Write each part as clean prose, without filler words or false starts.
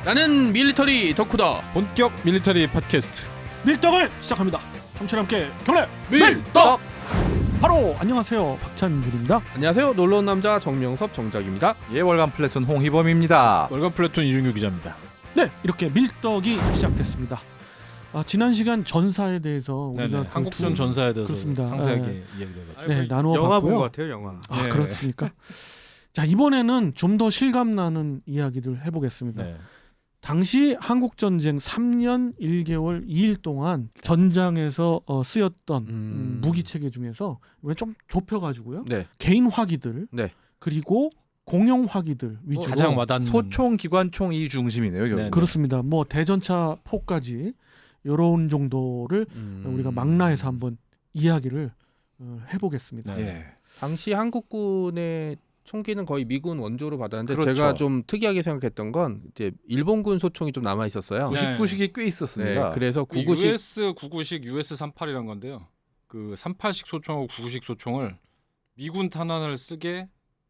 나는 밀리터리 덕후다. 본격 밀리터리 팟캐스트 밀떡을 시작합니다. 청취자 함께 경례 밀떡. 바로 안녕하세요, 박찬준입니다. 안녕하세요, 놀러온 남자 정명섭 정작입니다. 예, 월간 플래툰 홍희범입니다. 월간 플래툰 이준규 기자입니다. 네, 이렇게 밀떡이 시작됐습니다. 지난 시간 전사에 대해서 우리가 한국전 전사에 대해서 그렇습니다. 상세하게 이야기를 해봤죠. 네, 나누어 영화 본 봤고요. 것 같아요, 영화. 예. 그렇습니까? 자, 이번에는 좀 더 실감나는 이야기를 해보겠습니다. 네. 당시 한국전쟁 3년 1개월 2일 동안 전장에서 쓰였던 무기체계 중에서 이번에 좀 좁혀가지고요. 네. 개인 화기들, 네. 그리고 공용 화기들 위주로 가장 와닿는 소총, 기관총 이 중심이네요. 결국. 네. 그렇습니다. 뭐 대전차 포까지 이런 정도를 우리가 망라해서 한번 이야기를 해보겠습니다. 네. 예. 당시 한국군의 총기는 거의 미군 원조로 받았는데 그렇죠. 제가 좀 특이하게 생각했던 건 이제 일본군 소총이 좀 남아 있었어요. 네. 99식이 꽤 있었습니다. 네, 그래서 그 99식 US 99식 US 38이란 건데요. 그 38식 소총하고 99식 소총을 미군 탄환을 쓰게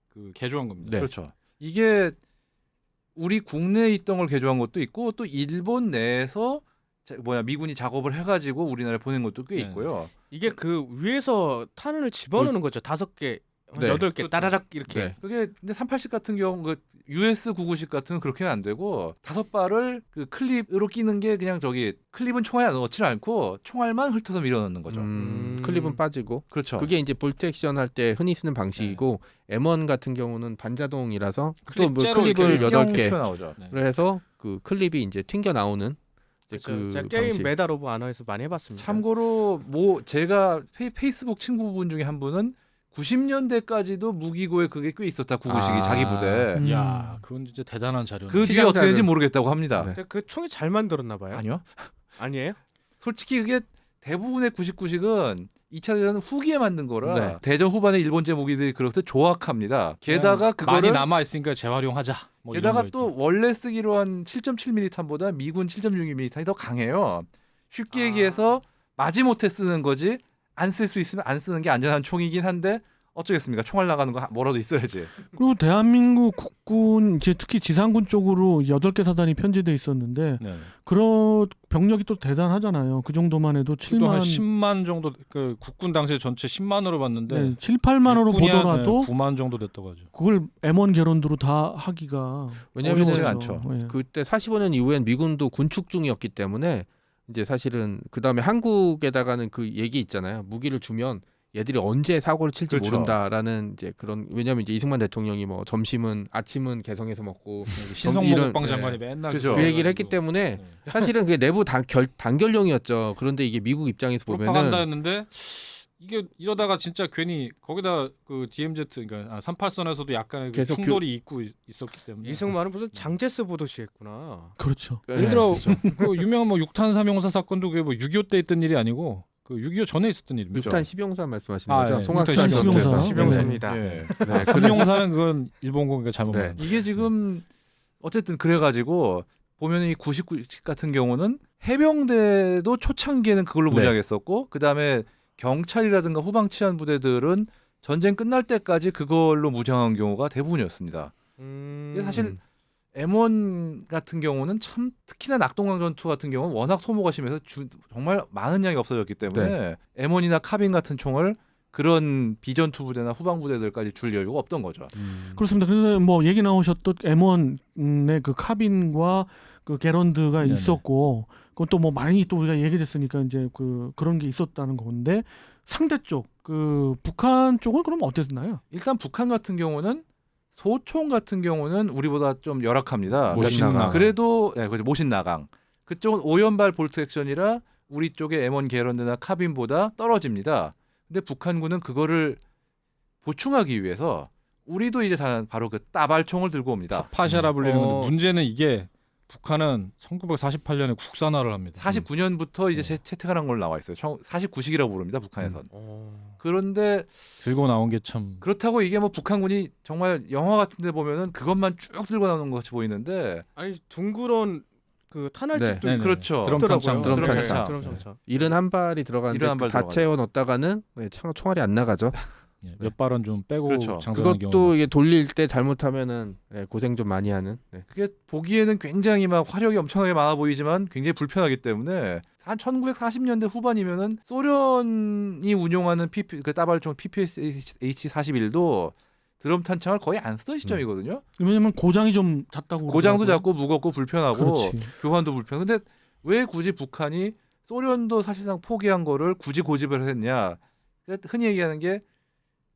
그 개조한 겁니다. 네. 그렇죠. 이게 우리 국내에 있던 걸 개조한 것도 있고 또 일본 내에서 미군이 작업을 해가지고 우리나라에 보낸 것도 꽤 네. 있고요. 이게 그 위에서 탄을 집어넣는 거죠. 5개, 네. 8개 따라락 이렇게. 네. 그게 근데 38식 같은 경우 그 US 99식 같은 건 그렇게는 안 되고 5발을 그 클립으로 끼는 게 그냥 저기 클립은 총알에 넣지 않고 총알만 훑어서 밀어넣는 거죠. 클립은 빠지고 그렇죠. 그게 이제 볼트 액션 할 때 흔히 쓰는 방식이고 M1 같은 경우는 반자동이라서 또 뭐 클립제로 클립을 이렇게 8개 튀어나오죠. 네. 그래서 그 클립이 이제 튕겨 나오는 그렇죠. 제가 그 게임 방식. 메달 오브 아너에서 많이 해봤습니다. 참고로 뭐 제가 페이스북 친구분 중에 한 분은 90년대까지도 무기고에 그게 꽤 있었다. 99식이 자기 부대. 야, 그건 진짜 대단한 자료. 그 뒤에 어떻게 되는지 모르겠다고 합니다. 네. 근데 그 총이 잘 만들었나 봐요. 아니요. 아니에요? 솔직히 그게 대부분의 99식은 2차 대전 후기에 만든 거라 네. 대전 후반에 일본제 무기들이 그렇게 조악합니다. 게다가 많이 그거를 남아 있으니까 재활용하자. 뭐 이런 게다가 거 또 있죠. 원래 쓰기로 한 7.7mm 탄보다 미군 7.6mm 탄이 더 강해요. 쉽게 얘기해서 마지못해 쓰는 거지 안 쓸 수 있으면 안 쓰는 게 안전한 총이긴 한데 어쩌겠습니까? 총알 나가는 거 뭐라도 있어야지. 그리고 대한민국 국군 이제 특히 지상군 쪽으로 8개 사단이 편제돼 있었는데 네. 그런 병력이 또 대단하잖아요. 그 정도만 해도 또 한 7만 10만 정도 그 국군 당시에 전체 10만으로 봤는데 네, 7, 8만으로 육군이 한, 보더라도 9만 정도 됐다고 하죠. 그걸 M1 개론으로 다 하기가 왜냐면은 어려워지가 어려워져. 않죠. 예. 그때 45년 이후엔 미군도 군축 중이었기 때문에 이제 사실은 그 다음에 한국에다가는 그 얘기 있잖아요. 무기를 주면 얘들이 언제 사고를 칠지 그렇죠. 모른다라는 이제 그런 왜냐하면 이제 이승만 대통령이 뭐 아침은 개성에서 먹고 신성모 이런- 국방 장관이 네. 맨날 그죠. 그 얘기를 했기 때문에 사실은 그게 내부 단결용이었죠. 그런데 이게 미국 입장에서 보면은 프로파간다였는데 이게 이러다가 진짜 괜히 거기다 그 DMZ 그러니까 38선에서도 약간의 그 계속 충돌이 있고 있었기 때문에 이승만은 무슨 장제스 보듯이 했구나. 그렇죠. 예를 들어 네, 그렇죠. 그 유명한 뭐 6탄 삼용사 사건도 그게 뭐 6.25 때 있던 일이 아니고 그 6.25 전에 있었던 일입니다. 6탄 시병사 말씀하시는 아, 거죠? 예. 송악산 6탄 시병사. 전투에서. 시병사입니다. 예. 네, 삼용사는 그건 일본군이 잘못 네. 말한 거죠. 이게 지금 어쨌든 그래가지고 보면 이 99식 같은 경우는 해병대도 초창기에는 그걸로 네. 무장했었고 그 다음에 경찰이라든가 후방 치안 부대들은 전쟁 끝날 때까지 그걸로 무장한 경우가 대부분이었습니다. 이게 사실 M1 같은 경우는 참 특히나 낙동강 전투 같은 경우는 워낙 소모가 심해서 정말 많은 양이 없어졌기 때문에 M1이나 카빈 같은 총을 그런 비전투 부대나 후방 부대들까지 줄 여유가 없던 거죠. 그렇습니다. 그래서 뭐 얘기 나오셨던 M1의 그 카빈과 그 게런드가 네네. 있었고 그것도 뭐 많이 또 우리가 얘기됐으니까 이제 그런 게 있었다는 건데 상대 쪽 그 북한 쪽은 그럼 어땠나요? 일단 북한 같은 경우는 소총 같은 경우는 우리보다 좀 열악합니다. 모신나강. 그래도 그렇죠. 모신나강. 그쪽은 5연발 볼트 액션이라 우리 쪽의 M1 게런드나 카빈보다 떨어집니다. 근데 북한군은 그거를 보충하기 위해서 우리도 이제 바로 그 따발총을 들고 옵니다. 파샤라 불리는 어. 건데 문제는 이게 북한은 1948년에 국산화를 합니다. 49년부터 이제 채택을 한 걸로 나와 있어요. 49식이라고 부릅니다. 북한에선. 어. 그런데 들고 나온 게 참 그렇다고 이게 뭐 북한군이 정말 영화 같은 데 보면은 그것만 쭉 들고 나오는 것 같이 보이는데 아니 둥그런 그 탄알집도 네네. 그렇죠. 드럼탄창, 드럼탄창. 드럼탄창. 일은 한 발이 들어가는데 일은 한 발 다 들어가죠. 채워 넣었다가는 총알이 안 나가죠. 예, 몇 발은 좀 빼고 그렇죠. 장전하는 경우. 그것도 이게 돌릴 때 잘못하면은 고생 좀 많이 하는. 네. 그게 보기에는 굉장히 막 화력이 엄청나게 많아 보이지만 굉장히 불편하기 때문에 한 1940년대 후반이면은 소련이 운용하는 그 따발총 PPSH-41도 드럼 탄창을 거의 안 쓰던 시점이거든요. 왜냐면 고장이 좀 잦다고. 고장도 그러더라고요. 작고 무겁고 불편하고 그렇지. 교환도 불편. 근데 왜 굳이 북한이 소련도 사실상 포기한 거를 굳이 고집을 했냐? 그러니까 흔히 얘기하는 게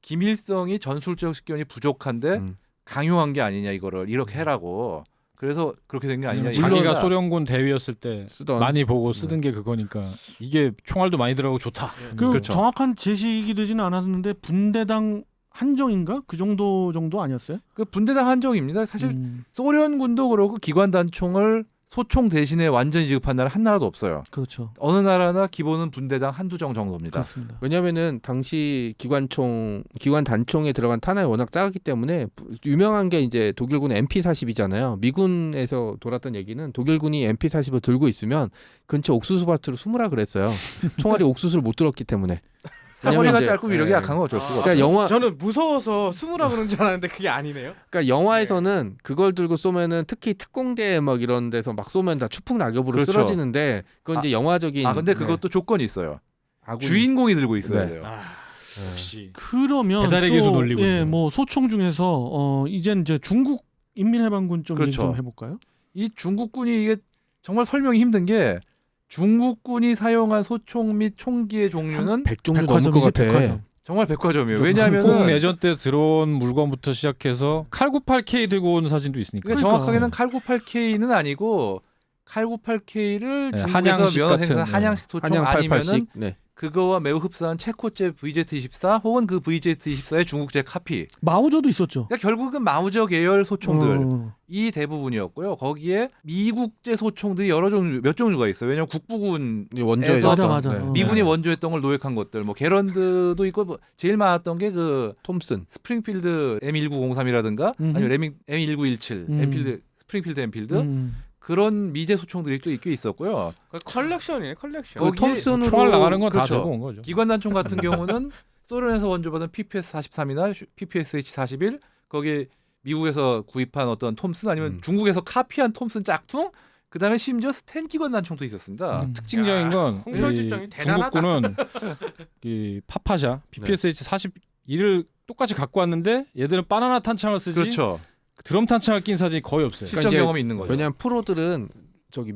김일성이 전술적 식견이 부족한데 강요한 게 아니냐 이거를 이렇게 해라고. 그래서 그렇게 된 게 아니냐. 물론 자기가 이거다. 소련군 대위였을 때 쓰던 많이 보고 쓰던 게 그거니까 이게 총알도 많이 들어가고 좋다. 그 그렇죠. 정확한 제시가 되지는 않았는데 분대당 한정인가 그 정도 아니었어요? 그 분대당 한정입니다. 사실 음, 소련군도 그렇고 기관 단총을 소총 대신에 완전히 지급한 나라 한 나라도 없어요. 그렇죠. 어느 나라나 기본은 분대당 한두 정 정도입니다. 그렇습니다. 왜냐면은 당시 기관 단총에 들어간 탄환이 워낙 작았기 때문에 유명한 게 이제 독일군 MP40이잖아요. 미군에서 돌았던 얘기는 독일군이 MP40을 들고 있으면 근처 옥수수밭으로 숨으라 그랬어요. 총알이 옥수수를 못 들었기 때문에. 사거리가 왜냐면 이제- 짧고 위력이 네. 약한 거 어쩔 수가 없어요. 그러니까 영화 저는 무서워서 숨으라 그런 줄 알았는데 그게 아니네요. 그러니까 영화에서는 그걸 들고 쏘면은 특히 특공대 막 이런 데서 막 쏘면 다 추풍 낙엽으로 그렇죠. 쓰러지는데 그건 이제 영화적인 근데 그것도 조건이 있어요. 아군- 주인공이 들고 있어야 네. 돼요. 역시 그러면 배달의 계수 또, 논리군요. 예, 뭐 소총 중에서 이젠 이제 중국 인민해방군 좀 얘기 그렇죠. 좀 해볼까요? 이 중국군이 이게 정말 설명이 힘든 게 중국군이 사용한 소총 및 총기의 종류는 100종류 넘을 것 백화점이지, 같아. 백화점. 정말 백화점이에요. 한국 왜냐하면 내전 때 들어온 물건부터 시작해서 칼 98K 들고 온 사진도 있으니까. 그러니까 정확하게는 칼 98K는 아니고 칼 98K를 네, 중국에서 한양식 면허 생산 같은, 한양식 소총 한양 아니면은 88식. 네. 그거와 매우 흡사한 체코제 VZ-24 혹은 그 VZ-24의 중국제 카피. 마오저도 있었죠. 그러니까 결국은 마우저 계열 소총들 어, 이 대부분이었고요. 거기에 미국제 소총들이 여러 종류 몇 종류가 있어요. 왜냐하면 국부군 원조에 맞아, 있던, 맞아. 네. 어. 미군이 원조했던 걸 노획한 것들, 뭐 게런드도 있고 뭐 제일 많았던 게 그 톰슨. 스프링필드 M1903이라든가 아니면 M1917, M 필드 스프링필드 M 필드 그런 미제 소총들이 또 꽤 있었고요. 컬렉션이에요, 컬렉션. 거기 톰슨으로 총알 나가는 건 다 그렇죠. 들고 온 거죠. 기관 단총 같은 경우는 소련에서 원조받은 PPS-43이나 PPSH-41 거기 미국에서 구입한 어떤 톰슨 아니면 중국에서 카피한 톰슨 짝퉁 그다음에 심지어 스텐 기관 단총도 있었습니다. 특징적인 건 홍련 이 집장이 대단하다. 중국군은 이 파파샤 PPSH-41을 똑같이 갖고 왔는데 얘들은 바나나 탄창을 쓰지 그렇죠. 드럼 탄창을 낀 사진이 거의 없어요. 실전 이제 경험이 있는 거죠. 왜냐하면 프로들은 저기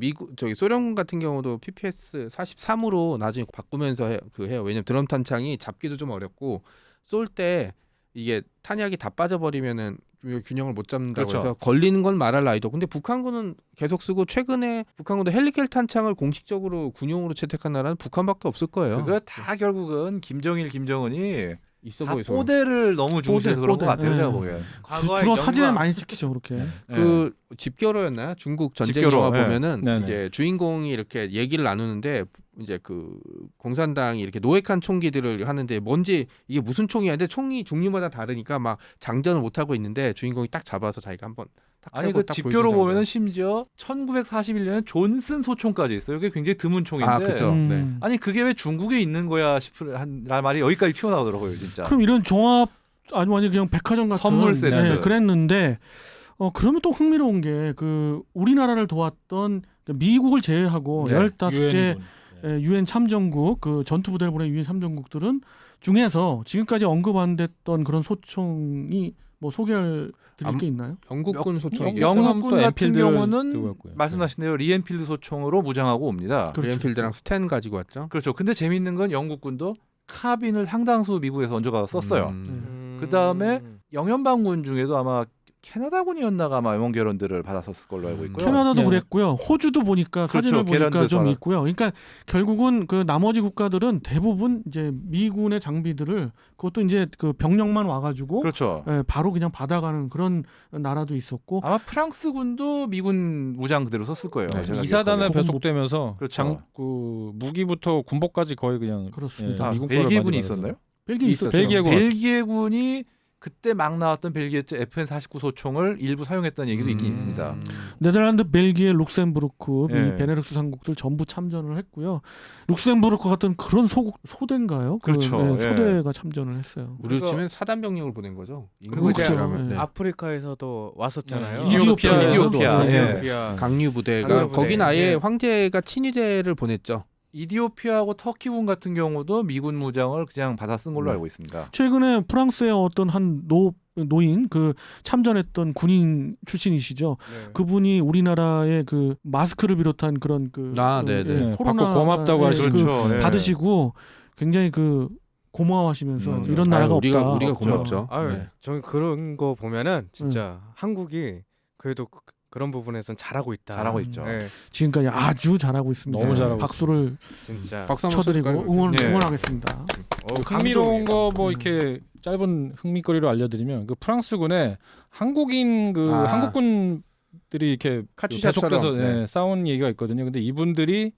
소련 같은 경우도 PPS 43으로 나중에 바꾸면서 해요. 왜냐면 드럼 탄창이 잡기도 좀 어렵고 쏠 때 이게 탄약이 다 빠져버리면은 균형을 못 잡는다고 그렇죠. 해서 걸리는 건 말할 나위도. 근데 북한군은 계속 쓰고 최근에 북한군도 헬리켈 탄창을 공식적으로 군용으로 채택한 나라는 북한밖에 없을 거예요. 그거 다 결국은 김정일, 김정은이 있어 다 보여서. 뽀대를 너무 중시해서 그런 것 같아요. 네. 제가 보기엔. 주로 사진을 많이 찍히죠 그렇게. 그 집결호였나요? 중국 전쟁 집결호, 영화 네. 보면은 네네. 이제 주인공이 이렇게 얘기를 나누는데 이제 그 공산당이 이렇게 노획한 총기들을 하는데 뭔지 이게 무슨 총이야? 근데 총이 종류마다 다르니까 막 장전을 못 하고 있는데 주인공이 딱 잡아서 자기가 한번 딱 아니 켜고 그 딱 집교로 보여준다는 보면은 거예요. 심지어 1941년에 존슨 소총까지 있어요. 이게 굉장히 드문 총인데. 아, 그쵸. 네. 아니 그게 왜 중국에 있는 거야 싶은 한 말이 여기까지 튀어나오더라고요, 진짜. 그럼 이런 종합 아니 그냥 백화점 같은 선물 세트. 네, 그랬는데 그러면 또 흥미로운 게 그 우리나라를 도왔던 미국을 제외하고 네, 15개 유엔 참전국 그 전투 부대를 보낸 유엔 참전국들은 중에서 지금까지 언급 안 됐던 그런 소총이 뭐 소개할 드릴 게 있나요? 영국군 소총이 영국군 또 같은 엔필드 들고 경우는 왔고요. 말씀하신 대로 리엔필드 소총으로 무장하고 옵니다. 그렇죠. 리엔필드랑 스탠 가지고 왔죠. 그렇죠. 근데 재미있는 건 영국군도 카빈을 상당수 미국에서 얹어가서 썼어요. 그다음에 영연방군 중에도 아마 캐나다군이었나가 아마 영원결혼들을 받았었을 걸로 알고 있고요. 캐나다도 네. 그랬고요. 호주도 보니까 그렇죠. 사진을 보니까 게란드 좀 받아- 있고요. 그러니까 결국은 그 나머지 국가들은 대부분 이제 미군의 장비들을 그것도 이제 그 병력만 와가지고 그렇죠. 바로 그냥 받아가는 그런 나라도 있었고 아마 프랑스군도 미군 무장 그대로 썼을 거예요. 네. 제가 이사단을 기억하기에. 배속되면서 그렇죠. 그 무기부터 군복까지 거의 그냥 그렇습니다. 아, 미군 거를 벨기에군이 많이 있었나요? 벨기에 있었죠. 벨기에군. 벨기에군이 그때 막 나왔던 벨기에제 FN-49 소총을 일부 사용했다는 얘기도 있긴 있습니다. 네덜란드, 벨기에, 룩셈부르크, 이 예. 베네룩스 삼국들 전부 참전을 했고요. 룩셈부르크 같은 그런 소대인가요? 그렇죠. 네, 예. 소대가 참전을 했어요. 우리로 그거- 치면 사단 병력을 보낸 거죠. 그리고 이제 인구라면. 네. 아프리카에서도 왔었잖아요. 네, 이디오피아. 이디오피아. 예. 이디오피아. 강류 부대가 강류 부대. 거긴 아예 예. 황제가 친위대를 보냈죠. 이디오피아하고 터키군 같은 경우도 미군 무장을 그냥 받아 쓴 걸로 네. 알고 있습니다. 최근에 프랑스의 어떤 한 노인 그 참전했던 군인 출신이시죠. 네. 그분이 우리나라의 그 마스크를 비롯한 그런 그 네네. 네, 받고 고맙다고 하시고. 그렇죠. 예. 받으시고 굉장히 그 고마워하시면서 이런 아유, 나라가 우리가 없다. 우리가 고맙죠. 아유, 네. 저는 그런 거 보면은 진짜 한국이 그래도 그런 부분에서는 잘하고 있다. 잘하고 있죠. 네, 지금까지 아주 잘하고 있습니다. 너무 잘하고 박수를 진짜. 박수 한번 쳐드리고 쳐줄까요? 예. 응원하겠습니다. 흥미로운 거 뭐 이렇게 짧은 흥미거리로 알려드리면 그 프랑스군에 한국인 그 아. 한국군들이 이렇게 카츄샤처럼. 계속돼서 네. 싸운 얘기가 있거든요. 근데 이분들이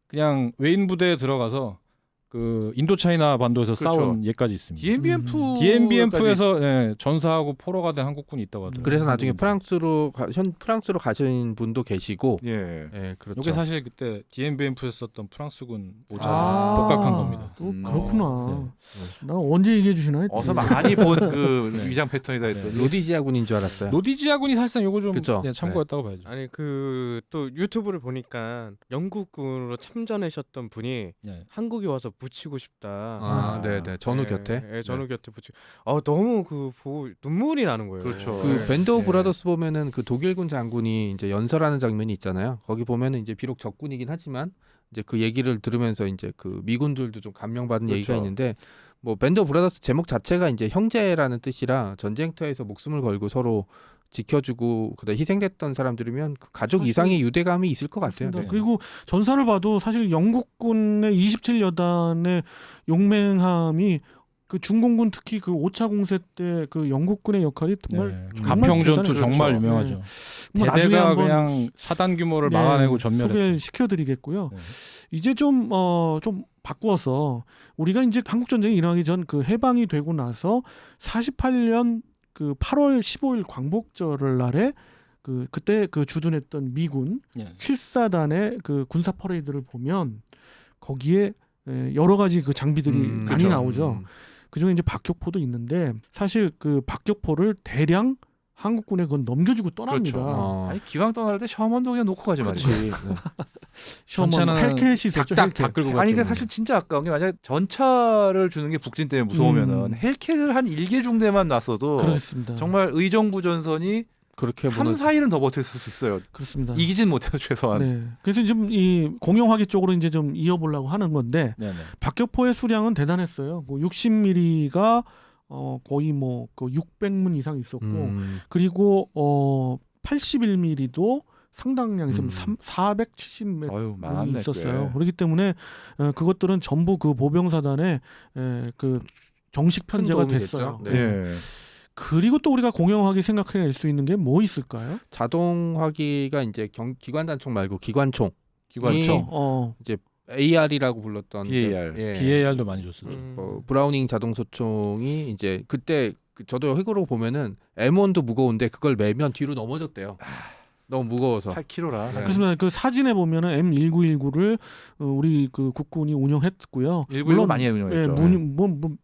그냥 외인 부대에 들어가서 그 인도차이나 반도에서 그렇죠. 싸운 예까지 있습니다. DMBMF에서 DMBMF에서 전사하고 포로가 된 한국군이 있다고 하더라고요. 그래서 나중에 한국인들. 프랑스로 가신 분도 계시고, 예. 예, 그렇죠. 이게 사실 그때 DMBMF에서 썼던 프랑스군 모자 아, 복각한 겁니다. 또 음. 그렇구나. 난 언제 얘기해 주시나 했더니. 어서 많이 본 그 네. 위장 패턴이다 했더니 로디지아 군인 줄 알았어요. 노디지아군이 사실상 요거 좀 그쵸? 예, 참고했다고 봐야죠. 아니 그 또 유튜브를 보니까 영국군으로 참전하셨던 분이 네. 한국에 와서 붙이고 싶다. 아, 네네. 전후 네, 곁에. 네, 전후 곁에 붙이고. 너무 그 보고 눈물이 나는 거예요. 그렇죠. 그 네. 밴드 오브 네. 브라더스 보면은 그 독일군 장군이 이제 연설하는 장면이 있잖아요. 거기 보면은 이제 비록 적군이긴 하지만 이제 그 얘기를 들으면서 이제 그 미군들도 좀 감명받은 그렇죠. 얘기가 있는데, 뭐 밴드 오브 브라더스 제목 자체가 이제 형제라는 뜻이라 전쟁터에서 목숨을 걸고 서로 지켜주고 그다음 희생됐던 사람들이면 그 가족 사실 이상의 유대감이 있을 것 같아요. 그렇습니다. 네. 그리고 전사를 봐도 사실 영국군의 27여단의 용맹함이 그 중공군 특히 그 5차 공세 때 그 영국군의 역할이 정말 네. 정말 가평전투 대단했죠. 정말 네. 유명하죠. 뭐 나중에 대대가 한번 그냥 사단 규모를 네, 막아내고 전멸했죠. 소개를 시켜드리겠고요. 네. 이제 좀 바꾸어서 우리가 이제 한국 전쟁이 일어나기 전 그 해방이 되고 나서 48년 그 8월 15일 광복절 날에 그때 그 주둔했던 미군 예. 7사단의 그 군사 퍼레이드를 보면 거기에 여러 가지 그 장비들이 많이 그렇죠. 나오죠. 그중에 이제 박격포도 있는데 사실 그 박격포를 대량 한국군에 그건 넘겨주고 떠납니다. 어. 아니 기왕 떠날 때 셔먼도 그냥 놓고 가지 말이야. 셔먼 전차는 헬켓이 있었죠. 다 헬켓. 끌고 아니 갔죠. 이게 사실 진짜 아까운 게 만약 전차를 주는 게 북진 때문에 무서우면은 헬켓을 한 1개 중대만 놨어도 그렇습니다. 정말 의정부 전선이 그렇게 3, 4일은 더 버텼을 수 있어요. 그렇습니다. 이기진 못해도 최소한. 네. 그래서 지금 이 공용화기 쪽으로 이제 좀 이어보려고 하는 건데 네네. 박격포의 수량은 대단했어요. 뭐 60mm가 거의 뭐 그 600문 이상 있었고 그리고 81mm도 상당량 있으면 470m 어휴, 많았네, 있었어요. 꽤. 그렇기 때문에 그것들은 전부 그 보병사단의 그 정식 큰 편제가 도움이 됐어요. 됐죠. 네. 예. 그리고 또 우리가 공용화기 생각해낼 수 있는 게 뭐 있을까요? 자동화기가 이제 기관 단총 말고 기관총, 그렇죠. AR이라고 불렀던 BAR. 예. BAR도 많이 줬었죠. 브라우닝 자동 소총이 이제 그때 저도 회고로 보면은 M1도 무거운데 그걸 매면 뒤로 넘어졌대요. 너무 무거워서. 8kg라. 네. 그렇습니다. 그 사진에 보면은 M1919를 우리 그 국군이 운영했고요. 119 많이 운영했죠.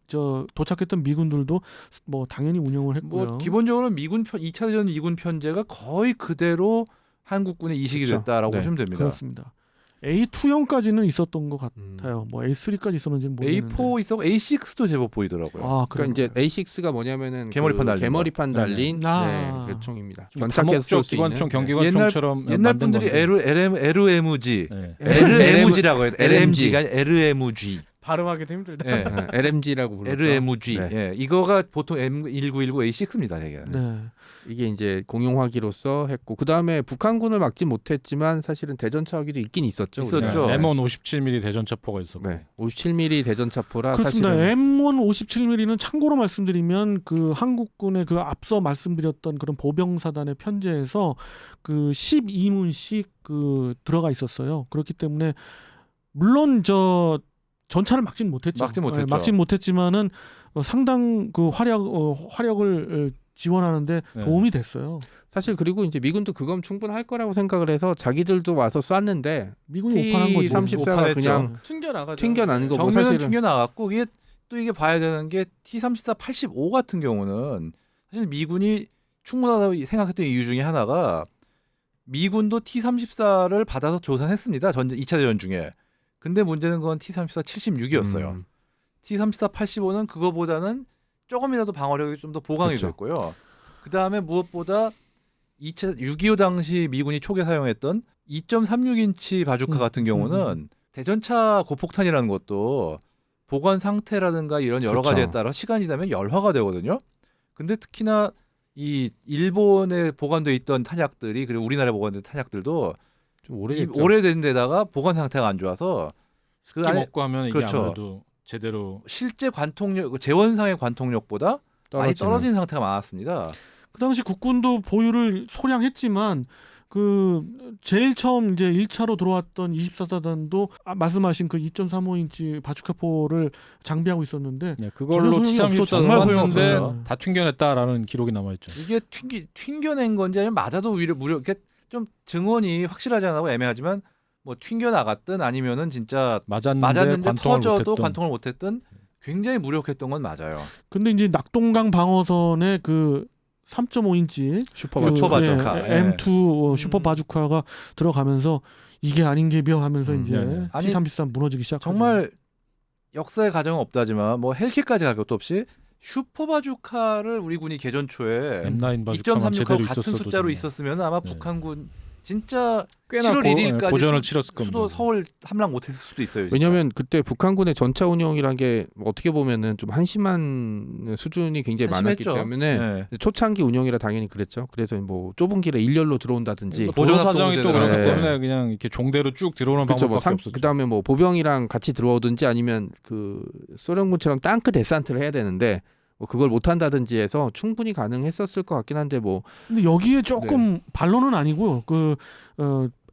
저 도착했던 미군들도 뭐 당연히 운영을 했고요. 뭐 기본적으로 미군 2차 대전 미군 편제가 거의 그대로 한국군의 이식이 그렇죠. 됐다라고 네. 보시면 됩니다. 그렇습니다. A2형까지는 있었던 것 같아요. 뭐 A3까지 있었는지는 모르겠는데. A4 있었고 A6도 제법 보이더라고요. 아, 그러니까 이제 A6가 뭐냐면은 개머리판 달린 개머리판 거. 달린 아. 그 총입니다. 다목적 기관총, 경기관총처럼 옛날 만든 분들이 건데. LMG, 네. LMG라고 해요. LMG가 LMG. 발음하기도 힘들다. 예. LMG라고 불렀죠. LMG. 네. 예. 이거가 보통 M1919 A6입니다, 되게. 네. 이게 이제 공용화기로서 했고 그 다음에 북한군을 막지 못했지만 사실은 대전차 화기도 있긴 있었죠. 있었죠. 우리가. 네. M1 57mm 대전차포가 있었고. 네, 57mm 대전차포라 그렇습니다. 사실은 M1 57mm는 참고로 말씀드리면 그 한국군의 그 앞서 말씀드렸던 그런 보병사단의 편제에서 그 12문씩 그 들어가 있었어요. 그렇기 때문에 물론 전차를 막진 못했죠. 막진 못했죠. 막진 못했지만은 상당 그 화력을 지원하는데 네. 도움이 됐어요. 사실 그리고 이제 미군도 그건 충분할 거라고 생각을 해서 자기들도 와서 쐈는데 미군이 오판한 거죠. T-34가 오판했죠. 그냥 튕겨나가죠. 튕겨나는 거고 정면은 사실은 튕겨 나갔고 이게 봐야 되는 게 T-34 85 같은 경우는 사실 미군이 충분하다고 생각했던 이유 중에 하나가 미군도 T-34를 받아서 조산했습니다. 2차 대전 중에. 근데 문제는 건 T-34 76이었어요. T-34 85는 그거보다는 조금이라도 방어력이 좀 더 보강이 그렇죠. 됐고요. 그다음에 무엇보다 6.25 당시 미군이 초기에 사용했던 2.36인치 바주카 같은 경우는 대전차 고폭탄이라는 것도 보관 상태라든가 이런 여러 그렇죠. 가지에 따라 시간이 지나면 열화가 되거든요. 근데 특히나 이 일본에 보관돼 있던 탄약들이 그리고 우리나라에 보관된 탄약들도 좀 오래됐죠. 오래된 데다가 보관 상태가 안 좋아서 습기 그 안에 먹고 하면 이게 그렇죠. 아무래도 제대로 실제 관통력 재원상의 관통력보다 많이 떨어진 상태가 많았습니다. 그 당시 국군도 보유를 소량했지만 그 제일 처음 이제 1차로 들어왔던 24사단도 말씀하신 그 2.35인치 바주카포를 장비하고 있었는데 네, 그걸로 전혀 소용이 T-34 없었죠. 정말 쏘았는데 소용없었죠. 다 튕겨냈다라는 기록이 남아있죠. 이게 튕겨낸 건지 아니면 맞아도 무려 이렇게 좀 증언이 확실하지 않고 애매하지만 뭐 튕겨 나갔든 아니면은 진짜 맞았는데 관통을 터져도 못했던. 관통을 못했든 굉장히 무력했던 건 맞아요. 근데 이제 낙동강 방어선에 그 3.5인치 슈퍼 슈퍼 바주카. 바주카. M2 슈퍼 바주카가 들어가면서 이게 아닌게벼 하면서 이제 네네. 아니, T-33 무너지기 시작하죠. 정말 역사의 가정은 없다지만 뭐 헬기까지 갈 것도 없이 슈퍼 바주카를 우리 군이 개전 초에 M9 바주카만 제대로 2.36하고 같은 있었어도 숫자로 정말. 있었으면 아마 네. 북한군 진짜 꽤나 7월 1일까지 고전을 치렀을 겁니다. 수도 서울 함락 못했을 수도 있어요. 진짜. 왜냐하면 그때 북한군의 전차 운영이란 게 어떻게 보면은 좀 한심한 수준이 굉장히 많았기 한심했죠. 때문에 네. 초창기 운영이라 당연히 그랬죠. 그래서 뭐 좁은 길에 일렬로 들어온다든지 보조 사정이 또 그렇기 네. 때문에 그냥 이렇게 종대로 쭉 들어오는 그렇죠. 방법밖에 없었죠. 그다음에 뭐 보병이랑 같이 들어오든지 아니면 그 소련군처럼 땅크 데산트를 해야 되는데 뭐 그걸 못 한다든지 해서 충분히 가능했었을 것 같긴 한데 뭐 근데 여기에 조금 네. 반론은 아니고요. 그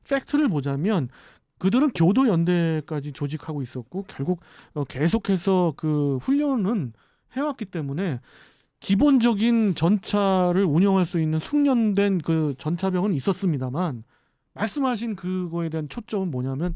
팩트를 보자면 그들은 교도 연대까지 조직하고 있었고 결국 계속해서 그 훈련은 해왔기 때문에 기본적인 전차를 운영할 수 있는 숙련된 그 전차병은 있었습니다만 말씀하신 그거에 대한 초점은 뭐냐면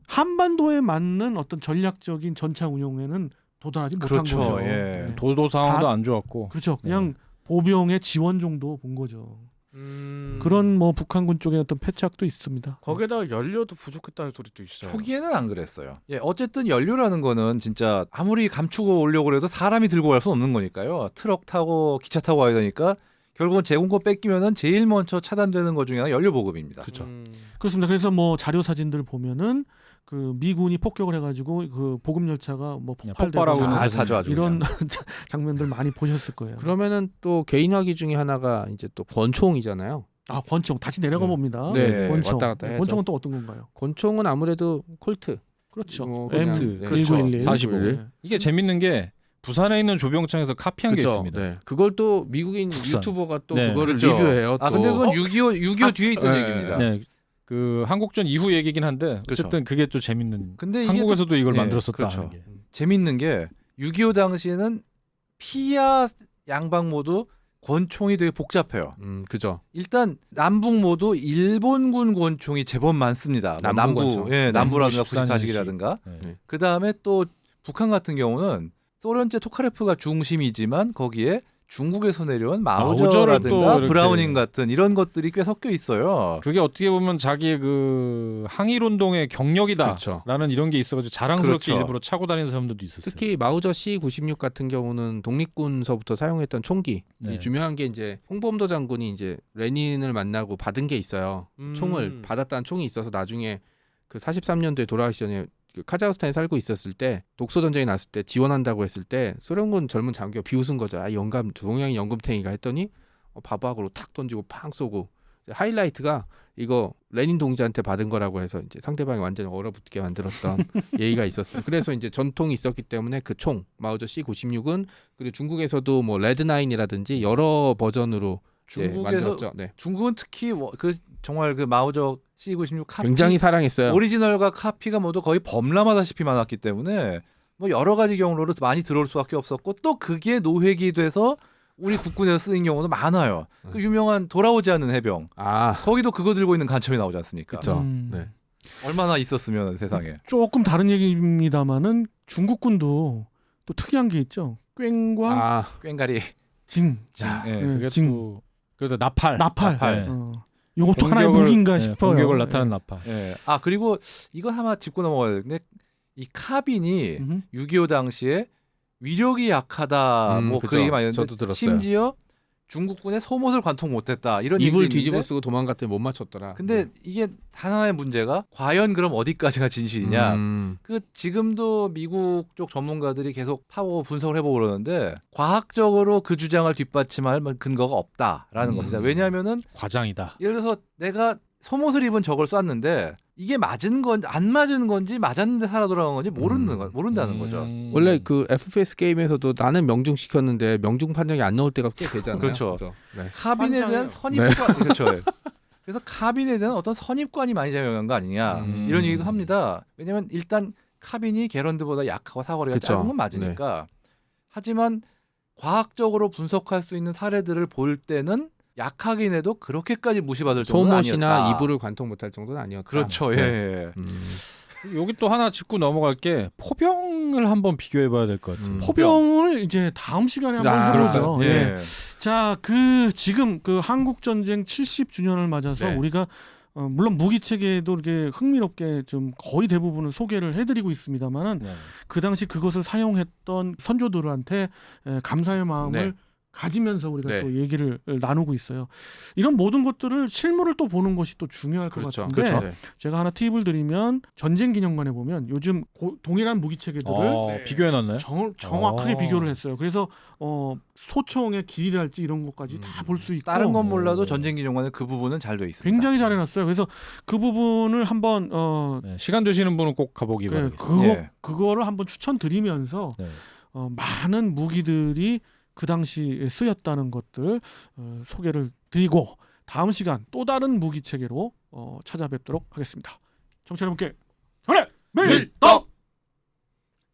한반도에 맞는 어떤 전략적인 전차 운용에는 도달하지 못한 그렇죠. 거죠. 예. 네. 도도 상황도 다- 안 좋았고. 그렇죠. 그냥 보병의 지원 정도 본 거죠. 음. 그런 뭐 북한군 쪽에 어떤 패착도 있습니다. 거기에다가 연료도 부족했다는 소리도 있어요. 초기에는 안 그랬어요. 예, 어쨌든 연료라는 거는 진짜 아무리 감추고 오려고 해도 사람이 들고 갈 수 없는 거니까요. 트럭 타고 기차 타고 와야 되니까 결국은 제공권 뺏기면은 제일 먼저 차단되는 것 중에 하나 연료 보급입니다. 그렇죠. 그렇습니다. 그래서 뭐 자료 사진들 보면은 그 미군이 폭격을 해가지고 그 보급 열차가 뭐 그냥 폭발되고 폭발하고 있는 잘 사진. 타죠 아주 이런 그냥. 장면들 많이 보셨을 거예요. 그러면은 또 개인 화기 중에 하나가 이제 또 권총이잖아요. 아 권총 다시 내려가 네. 봅니다. 네, 권총. 왔다 갔다 해야죠. 권총은 또 어떤 건가요? 권총은 아무래도 콜트. 그렇죠. 뭐 그냥, M 네, 1911. 45. 네. 이게 재밌는 게 부산에 있는 조병창에서 카피한 게 그쵸. 있습니다. 네. 그걸 또 미국인 국산. 유튜버가 또 네. 그거를 그렇죠. 리뷰해요. 아 또. 근데 그건 6.25 뒤에 있던 네. 얘기입니다. 네. 그 한국전 이후 얘기긴 한데 그렇죠. 어쨌든 그게 또 재밌는. 근데 이게 한국에서도 이걸 네, 만들었었다 그렇죠. 하는 게. 재밌는 게 6.25 당시에는 피야 양방 모두 권총이 되게 복잡해요. 그죠. 일단 남북 모두 일본군 권총이 제법 많습니다. 뭐 남부 권총. 예, 남부라든가 14년식. 94식이라든가. 네. 그 다음에 또 북한 같은 경우는 소련제 토카레프가 중심이지만 거기에 중국에서 내려온 마오저를 마오저라든가 또 이렇게- 브라우닝 같은 이런 것들이 꽤 섞여 있어요. 그게 어떻게 보면 자기의 그 항일 운동의 경력이다라는 그렇죠. 이런 게 있어가지고 자랑스럽게 그렇죠. 일부러 차고 다니는 사람들도 있었어요. 특히 마우저 C96 같은 경우는 독립군서부터 사용했던 총기. 네. 이 중요한 게 이제 홍범도 장군이 이제 레닌을 만나고 받은 게 있어요. 총을 받았다는 총이 있어서 나중에 그 43년도에 돌아가시 전에 그 카자흐스탄에 살고 있었을 때 독소 전쟁이 났을 때 지원한다고 했을 때 소련군 젊은 장교가 비웃은 거죠. 아 영감 동양인 연금탱이가 했더니 바보하고로 탁 던지고 팡 쏘고 하이라이트가 이거 레닌 동지한테 받은 거라고 해서 이제 상대방이 완전히 얼어붙게 만들었던 예의가 있었어요. 그래서 이제 전통이 있었기 때문에 그 총 마우저 C96은 그리고 중국에서도 뭐 레드나인이라든지 여러 버전으로 중국에서 만들었죠. 네. 중국은 특히 그 정말 그 마오저 C96 카피 굉장히 사랑했어요. 오리지널과 카피가 모두 거의 범람하다시피 많았기 때문에 뭐 여러 가지 경로로 많이 들어올 수밖에 없었고 또 그게 노획이 돼서 우리 국군에서 쓰인 경우도 많아요. 그 유명한 돌아오지 않는 해병. 거기도 그거 들고 있는 간첩이 나오지 않습니까? 그렇죠. 네. 얼마나 있었으면 세상에. 조금 다른 얘기입니다만은 중국군도 또 특이한 게 있죠. 꽹과 꽹가리. 징. 예. 그게 징. 또 그래도 나팔. 나팔. 네. 이것도 하나의 무기인가 싶어요. 공격을 나타내는 나팔. 예. 아 그리고 이거 하나 짚고 넘어가야 되는데 이 카빈이 6.25 당시에 위력이 약하다 뭐 그 그죠. 얘기 많이 했는데 저도 들었어요. 심지어 중국군의 속옷을 관통 못했다 이런 입을 얘기도 뒤집어 있는데 쓰고 도망갔더니 못 맞췄더라. 근데 이게 단 하나의 문제가 과연 그럼 어디까지가 진실이냐 그 지금도 미국 쪽 전문가들이 계속 파고 분석을 해보고 그러는데 과학적으로 그 주장을 뒷받침할 근거가 없다라는 겁니다. 왜냐하면은 과장이다. 예를 들어서 내가 속옷을 입은 적을 쐈는데 이게 맞은 건 안 맞은 건지 맞았는데 살아 돌아간 건지 모른다는 거죠. 원래 그 FPS 게임에서도 나는 명중 시켰는데 명중 판정이 안 나올 때가 꽤 되잖아요. 그렇죠. 네. 카빈에 대한 선입관 그렇죠. 그래서 카빈에 대한 어떤 선입관이 많이 작용한 거 아니냐 이런 얘기도 합니다. 왜냐하면 일단 카빈이 게런드보다 약하고 사거리가 그쵸. 짧은 건 맞으니까. 하지만 과학적으로 분석할 수 있는 사례들을 볼 때는 약하긴 해도 그렇게까지 무시받을 정도는 속옷이나 아니었다. 이불을 관통 못할 정도는 아니었다. 그렇죠. 네. 예. 여기 또 하나 짚고 넘어갈 게 포병을 한번 비교해봐야 될 것 같아요. 포병을 이제 다음 시간에 한번 해보죠. 예. 예. 자, 지금 그 한국 전쟁 70주년을 맞아서 네. 우리가 물론 무기 체계도 이렇게 흥미롭게 좀 거의 대부분을 소개를 해드리고 있습니다만은 네. 그 당시 그것을 사용했던 선조들한테 감사의 마음을 네. 가지면서 우리가 네. 또 얘기를 나누고 있어요. 이런 모든 것들을 실물을 또 보는 것이 또 중요할 것 그렇죠. 같은데 그렇죠. 네. 제가 하나 팁을 드리면 전쟁기념관에 보면 요즘 동일한 무기 체계들을 비교해놨나요? 정확하게 비교를 했어요. 그래서 소총의 길이랄지 이런 것까지 다 볼 수 있고 다른 건 몰라도 전쟁기념관은 그 부분은 잘 돼 있습니다. 굉장히 잘 해놨어요. 그래서 그 부분을 한번 네, 시간 되시는 분은 꼭 가보기 그래, 바라겠습니다. 그거를 한번 추천드리면서 네. 많은 무기들이 그 당시에 쓰였다는 것들 소개를 드리고 다음 시간 또 다른 무기 체계로 찾아뵙도록 하겠습니다. 청취자 여러분께 전해 밀떡